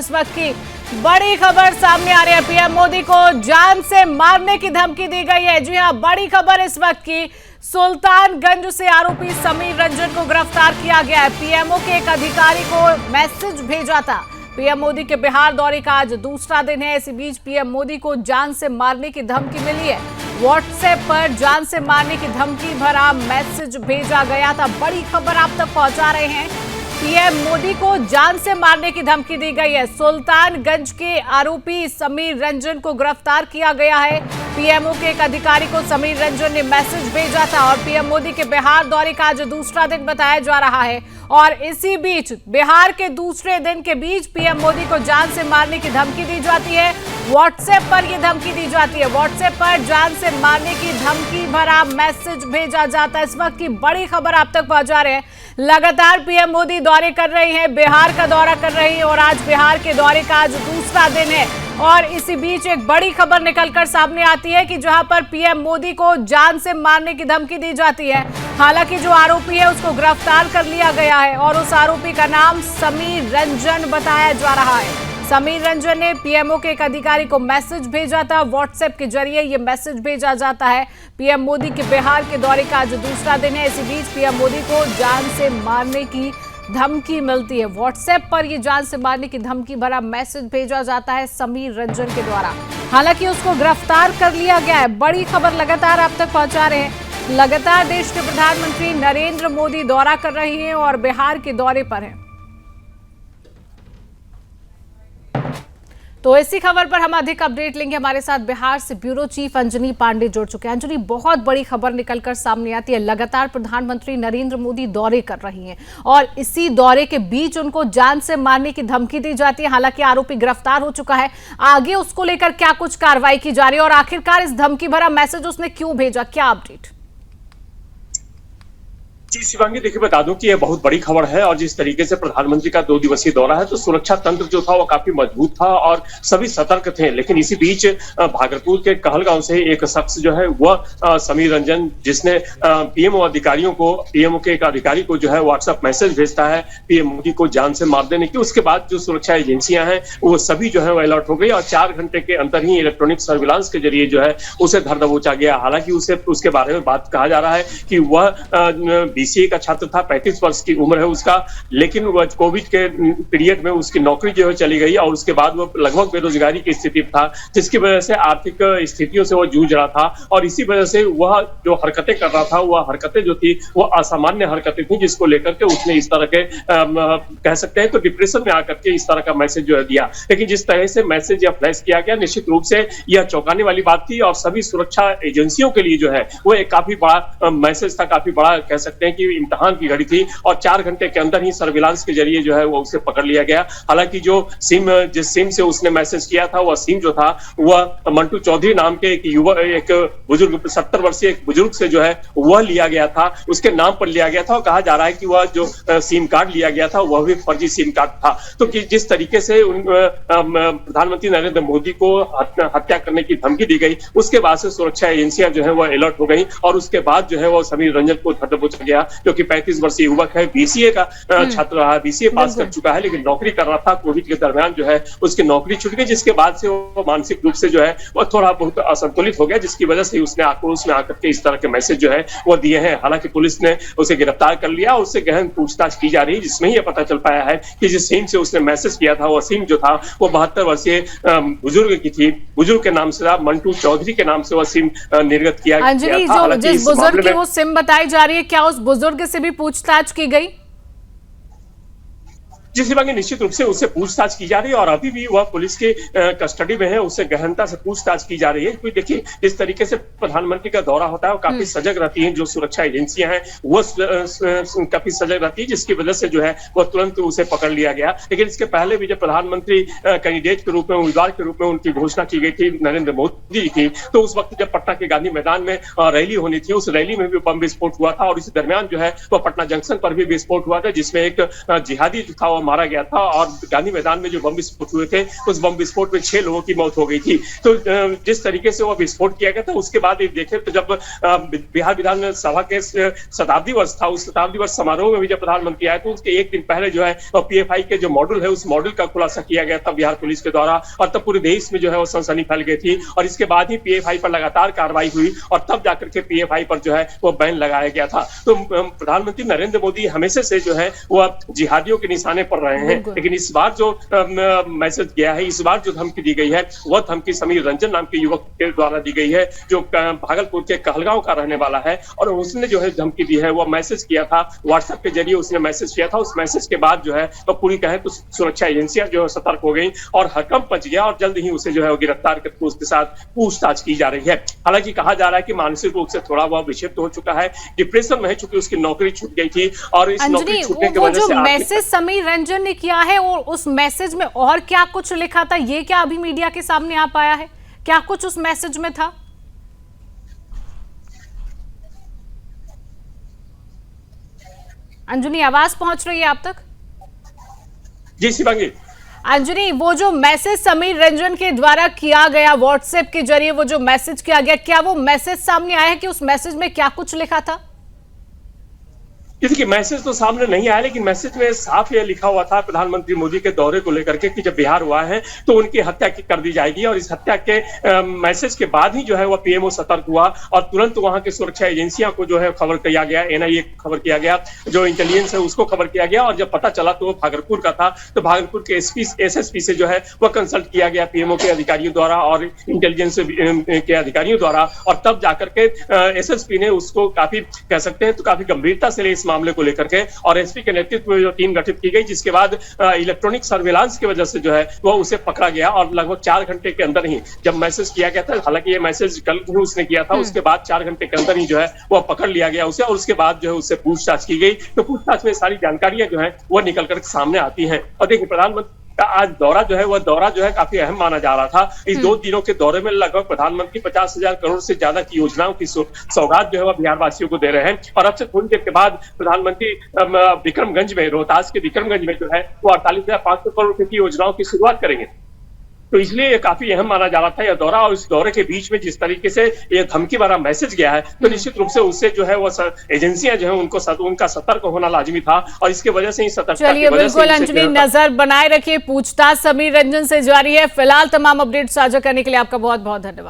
इस वक्त की बड़ी खबर सामने आ रही है। पीएम मोदी को जान से मारने की धमकी दी गई है। जी हां, बड़ी खबर इस वक्त की। सुल्तानगंज से आरोपी समीर रंजन को गिरफ्तार किया गया है। पीएमओ के एक अधिकारी को मैसेज भेजा था। पीएम मोदी के बिहार दौरे का आज दूसरा दिन है। इसी बीच पीएम मोदी को जान से मारने की धमकी मिली है। व्हाट्सएप पर जान से मारने की धमकी भरा मैसेज भेजा गया था। बड़ी खबर आप तक पहुंचा रहे हैं। पीएम मोदी को जान से मारने की धमकी दी गई है। सुल्तानगंज के आरोपी समीर रंजन को गिरफ्तार किया गया है। पीएमओ के एक अधिकारी को समीर रंजन ने मैसेज भेजा था और पीएम मोदी के बिहार दौरे का आज दूसरा दिन बताया जा रहा है। और इसी बीच बिहार के दूसरे दिन के बीच पीएम मोदी को जान से मारने की धमकी दी जाती है। व्हाट्सएप पर यह धमकी दी जाती है। व्हाट्सएप पर जान से मारने की धमकी भरा मैसेज भेजा जाता है। इस वक्त की बड़ी खबर आप तक पहुंचा रहे हैं। लगातार पीएम मोदी दौरे कर रही हैं, बिहार का दौरा कर रही हैं और आज बिहार के दौरे का आज दूसरा दिन है। और इसी बीच एक बड़ी खबर निकलकर सामने आती है कि जहां पर पीएम मोदी को जान से मारने की धमकी दी जाती है। हालांकि जो आरोपी है उसको गिरफ्तार कर लिया गया है और उस आरोपी का नाम समीर रंजन बताया जा रहा है। समीर रंजन ने पीएमओ के एक अधिकारी को मैसेज भेजा था। व्हाट्सएप के जरिए यह मैसेज भेजा जाता है। पीएम मोदी के बिहार के दौरे का आज दूसरा दिन है। इसी बीच पीएम मोदी को जान से मारने की धमकी मिलती है। व्हाट्सएप पर यह जान से मारने की धमकी भरा मैसेज भेजा जाता है समीर रंजन के द्वारा। हालांकि उसको गिरफ्तार कर लिया गया है। बड़ी खबर लगातार आप तक पहुंचा रहे हैं। लगातार देश के प्रधानमंत्री नरेंद्र मोदी दौरा कर रहे हैं और बिहार के दौरे पर हैं। तो इसी खबर पर हम अधिक अपडेट लेंगे। हमारे साथ बिहार से ब्यूरो चीफ अंजनी पांडे जुड़ चुके हैं। अंजनी, बहुत बड़ी खबर निकलकर सामने आती है। लगातार प्रधानमंत्री नरेंद्र मोदी दौरे कर रही हैं और इसी दौरे के बीच उनको जान से मारने की धमकी दी जाती है। हालांकि आरोपी गिरफ्तार हो चुका है। आगे उसको लेकर क्या कुछ कार्रवाई की जा रही है और आखिरकार इस धमकी भरा मैसेज उसने क्यों भेजा, क्या अपडेट? जी शिवांगी, देखिए बता दूं कि यह बहुत बड़ी खबर है और जिस तरीके से प्रधानमंत्री का 2 दिवसीय दौरा है तो सुरक्षा तंत्र जो था वो काफी मजबूत था और सभी सतर्क थे। लेकिन इसी बीच भागलपुर के कहलगांव से एक शख्स जो है वह समीर रंजन, जिसने पीएमओ अधिकारियों को, पीएमओ के एक अधिकारी को जो है व्हाट्सएप मैसेज भेजता है पीएम मोदी को जान से मार देने की। उसके बाद जो सुरक्षा एजेंसियां हैं वो सभी जो है वो अलर्ट हो गई और 4 घंटे के अंदर ही इलेक्ट्रॉनिक सर्विलांस के जरिए जो है उसे धर दबोचा गया। हालांकि उसके बारे में बात कहा जा रहा है कि वह बीसीए का छात्र था, 35 वर्ष की उम्र है उसका, लेकिन वह कोविड के पीरियड में उसकी नौकरी जो है चली गई और उसके बाद वो लगभग बेरोजगारी की स्थिति में था, जिसकी वजह से आर्थिक स्थितियों से वो जूझ रहा था और इसी वजह से वह जो हरकतें कर रहा था वह हरकतें जो थी वो असामान्य हरकतें थी, जिसको लेकर के उसने इस तरह के कह सकते हैं तो डिप्रेशन में आकर के इस तरह का मैसेज जो है दिया। लेकिन जिस तरह से मैसेज या फ्लैश किया गया, निश्चित रूप से यह चौंकाने वाली बात थी और सभी सुरक्षा एजेंसियों के लिए जो है वो एक काफी बड़ा मैसेज था, काफी बड़ा कह सकते हैं कि इम्तिहान की घड़ी थी और 4 घंटे के अंदर ही सर्विलांस के जरिए जो है वो उसे पकड़ लिया गया। हालांकि जिस सिम से उसने मैसेज किया था वह सिम जो था वह मंटू चौधरी नाम के एक बुजुर्ग, 70 वर्षीय एक बुजुर्ग से जो है वह लिया गया था, उसके नाम पर लिया गया था और कहा जा रहा है कि वह जो सिम कार्ड लिया गया था वह भी फर्जी सिम कार्ड था। तो जिस तरीके से प्रधानमंत्री नरेंद्र मोदी को हत्या करने की धमकी दी गई, उसके बाद से सुरक्षा एजेंसियां जो है वह अलर्ट हो गई और उसके बाद जो है वो समीर रंजन को धर दबोचा गया, जो कि 35 वर्षीय युवक है, बीसीए का छात्र रहा, बीसीए पास कर चुका है, लेकिन नौकरी कर रहा था। कोविड के दरमियान जो है उसकी नौकरी छूट गई, जिसके बाद से वो मानसिक रूप से जो है वो थोड़ा बहुत असंतुलित हो गया, जिसकी वजह से उसने आक्रोश में आकर के इस तरह के मैसेज जो है वो दिए हैं। हालांकि पुलिस ने उसे गिरफ्तार कर लिया और उससे गहन पूछताछ की जा रही है, जिसमें यह पता चल पाया है कि जिस सिम से उसने मैसेज किया था वह सिम जो था वो 72 वर्षीय बुजुर्ग की थी। बुजुर्ग के नाम से था, मंटू चौधरी के नाम से वह सिम निर्गत किया गया था। जिस बुजुर्ग की वो सिम बताई जा रही है, क्या उस बुजुर्ग से भी पूछताछ की गई? जिस बात निश्चित रूप से उससे पूछताछ की जा रही है और अभी भी वह पुलिस के कस्टडी में है, उससे गहनता से पूछताछ की जा रही है। क्योंकि देखिए इस तरीके से प्रधानमंत्री का दौरा होता है वो काफी सजग रहती है, जो सुरक्षा एजेंसियां हैं वो काफी सजग रहती है, जिसकी वजह से जो है वह तुरंत उसे पकड़ लिया गया। लेकिन इसके पहले भी जब प्रधानमंत्री कैंडिडेट के रूप में, उम्मीदवार के रूप में उनकी घोषणा की गई थी नरेंद्र मोदी की, तो उस वक्त जब पटना के गांधी मैदान में रैली होनी थी, उस रैली में भी बम विस्फोट हुआ था और इसी दरमियान जो है वह पटना जंक्शन पर भी विस्फोट हुआ था, जिसमें एक जिहादी जो था वह मारा गया था और गांधी मैदान में जो बम विस्फोट हुए थे उस बम विस्फोट में 6 लोगों की मौत हो गई थी। तो जिस तरीके से वो विस्फोट किया गया था उसके बाद देखें तो जब बिहार विधानसभा के शताब्दी वर्ष था, उस शताब्दी वर्ष समारोह में भी जब प्रधानमंत्री आए तो उसके एक दिन पहले जो है पीएफआई के जो मॉडल है उस मॉडल का खुलासा किया गया था बिहार पुलिस के द्वारा, और तब पूरे देश में जो है वो सनसनी फैल गई थी। और इसके बाद ही पीएफआई पर लगातार कार्रवाई हुई और तब जाकर के पीएफआई पर जो है वो बैन लगाया गया था। तो प्रधानमंत्री नरेंद्र मोदी हमेशा से जो है वह जिहादियों के निशाने पर रहे हैं, लेकिन इस बार जो मैसेज गया है, इस बार जो धमकी दी गई है वह धमकी समीर रंजन नाम के युवक के द्वारा दी गई है जो भागलपुर के कहलगांव का रहने वाला है। और उसने जो है धमकी दी है, वह मैसेज किया था व्हाट्सएप के जरिए, उसने मैसेज किया था। उस मैसेज के बाद जो है तो पूरी कहे तो सुरक्षा एजेंसियां जो है सतर्क हो गई और हड़कंप मच गया और जल्द ही उसे जो है गिरफ्तार करके उसके साथ पूछताछ की जा रही है। हालांकि कहा जा रहा है कि मानसिक रूप से थोड़ा वह विक्षिप्त हो चुका है, डिप्रेशन में है, चूंकि उसकी नौकरी छूट गई थी और इस नौकरी छूटने की वजह से जो मैसेज समीर रंजन ने किया है और उस मैसेज में और क्या कुछ लिखा था, ये क्या अभी मीडिया के सामने आ पाया है? क्या कुछ उस मैसेज में था? अंजनी, आवाज पहुंच रही है आप तक? जी शिवांगी। अंजनी, वो जो मैसेज समीर रंजन के द्वारा किया गया, व्हाट्सएप के जरिए वो जो मैसेज किया गया, क्या वो मैसेज सामने आया है कि उस मैसेज में क्या कुछ लिखा था? देखिए, मैसेज तो सामने नहीं आया, लेकिन मैसेज में साफ ये लिखा हुआ था प्रधानमंत्री मोदी के दौरे को लेकर के कि जब बिहार हुआ है तो उनकी हत्या कर दी जाएगी। और इस हत्या के मैसेज के बाद ही जो है वह पीएमओ सतर्क हुआ और तुरंत वहां के सुरक्षा एजेंसियों को जो है खबर किया गया, एनआईए को खबर किया गया, जो इंटेलिजेंस है उसको खबर किया गया। और जब पता चला तो वो भागलपुर का था, तो भागलपुर के एसएसपी से जो है वह कंसल्ट किया गया पीएमओ के अधिकारियों द्वारा और इंटेलिजेंस के अधिकारियों द्वारा। और तब जाकर के एसएसपी ने उसको काफी कह सकते हैं तो काफी गंभीरता से इस मामले को लेकर के और एसपी के नेतृत्व में जो टीम गठित की गई, जिसके बाद इलेक्ट्रॉनिक सर्विलांस की वजह से जो है वो उसे पकड़ा गया। और लगभग 4 घंटे के अंदर ही जब मैसेज किया गया था, हालांकि ये मैसेज कल ही उसने किया था, उसके बाद 4 घंटे के अंदर ही जो है वो पकड़ लिया गया उसे। और उसके बाद जो है उससे पूछताछ की गई, तो पूछताछ में सारी जानकारियां जो है वो निकल कर सामने आती हैं। और देखिए, प्रधानमंत्री का आज दौरा जो है वह दौरा जो है काफी अहम माना जा रहा था। इस 2 दिनों के दौरे में लगभग प्रधानमंत्री 50,000 करोड़ से ज्यादा की योजनाओं की सौगात जो है वह बिहार वासियों को दे रहे हैं। और अब से थोड़ी देर के बाद प्रधानमंत्री विक्रमगंज में, रोहतास के विक्रमगंज में जो है वो 48,500 करोड़ रुपए की योजनाओं की शुरुआत करेंगे। तो इसलिए ये काफी अहम माना जा रहा था यह दौरा। और इस दौरे के बीच में जिस तरीके से ये धमकी भरा मैसेज गया है, तो निश्चित रूप से उससे जो है वो एजेंसियां जो है उनका सतर्क होना लाजिमी था। और इसके वजह से ही सतर्कता की चलिए, वजह से बिल्कुल अंजनी, नजर बनाए रखिए, पूछताछ समीर रंजन से जारी है। फिलहाल तमाम अपडेट साझा करने के लिए आपका बहुत बहुत धन्यवाद।